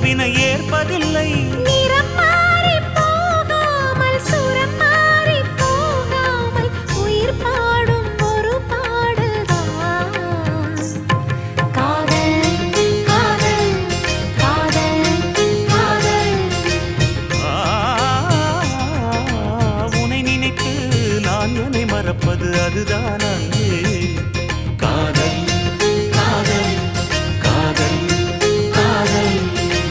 உறவினை ஏற்பதில்லை. நிறம் மாறி போகாமல் சுரம் மாறி போகாமல் உயிர் பாடும் ஒரு பாடல்தான் காதல் காதல் காதல் காதல். உனை நினைத்து நான் என்னை மறப்பது அதுதானா?